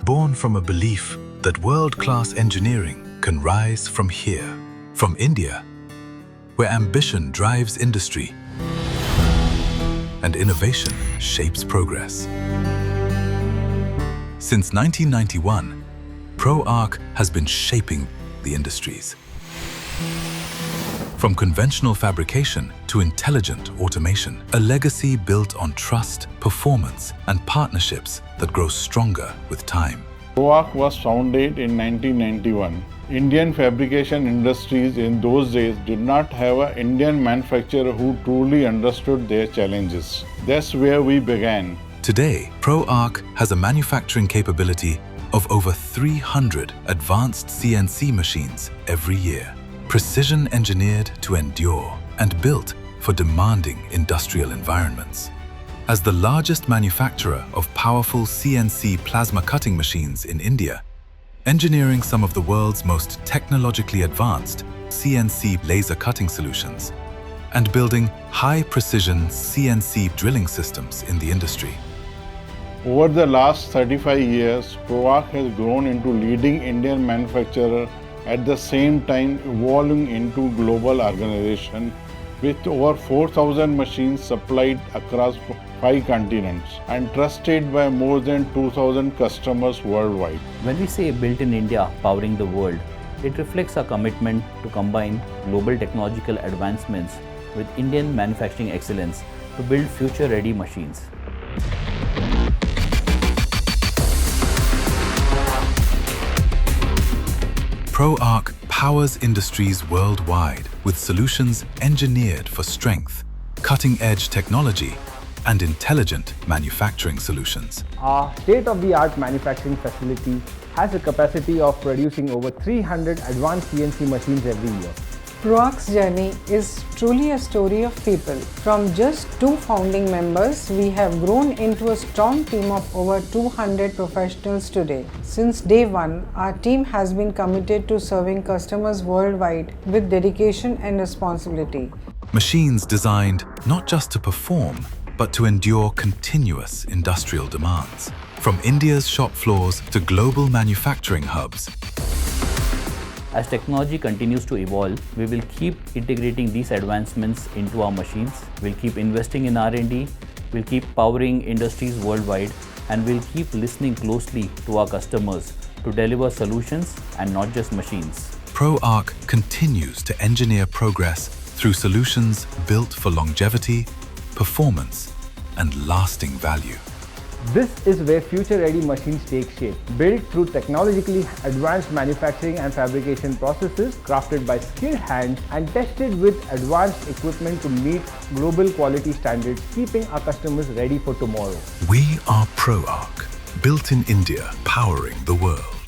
born from a belief that world-class engineering can rise from here, from India, where ambition drives industry and innovation shapes progress. Since 1991, ProArc has been shaping the industries. From conventional fabrication to intelligent automation, a legacy built on trust, performance, and partnerships that grow stronger with time. ProArc was founded in 1991. Indian fabrication industries in those days did not have an Indian manufacturer who truly understood their challenges. That's where we began. Today, ProArc has a manufacturing capability of over 300 advanced CNC machines every year, precision engineered to endure and built for demanding industrial environments. As the largest manufacturer of powerful CNC plasma cutting machines in India, engineering some of the world's most technologically advanced CNC laser cutting solutions, and building high-precision CNC drilling systems in the industry. Over the last 35 years, ProArc has grown into leading Indian manufacturer, at the same time evolving into global organization with over 4,000 machines supplied across 5 continents and trusted by more than 2,000 customers worldwide. When we say Built in India, powering the world, it reflects our commitment to combine global technological advancements with Indian manufacturing excellence to build future-ready machines. ProArc powers industries worldwide with solutions engineered for strength, cutting-edge technology, and intelligent manufacturing solutions. Our state-of-the-art manufacturing facility has a capacity of producing over 300 advanced CNC machines every year. ProArc's journey is truly a story of people. From just 2 founding members, we have grown into a strong team of over 200 professionals today. Since day one, our team has been committed to serving customers worldwide with dedication and responsibility. Machines designed not just to perform, but to endure continuous industrial demands. From India's shop floors to global manufacturing hubs, As technology continues to evolve, we will keep integrating these advancements into our machines. We'll keep investing in R&D, we'll keep powering industries worldwide, and we'll keep listening closely to our customers to deliver solutions and not just machines. ProArc continues to engineer progress through solutions built for longevity, performance, and lasting value. This is where future-ready machines take shape, built through technologically advanced manufacturing and fabrication processes, crafted by skilled hands and tested with advanced equipment to meet global quality standards, keeping our customers ready for tomorrow. We are ProArc, built in India, powering the world.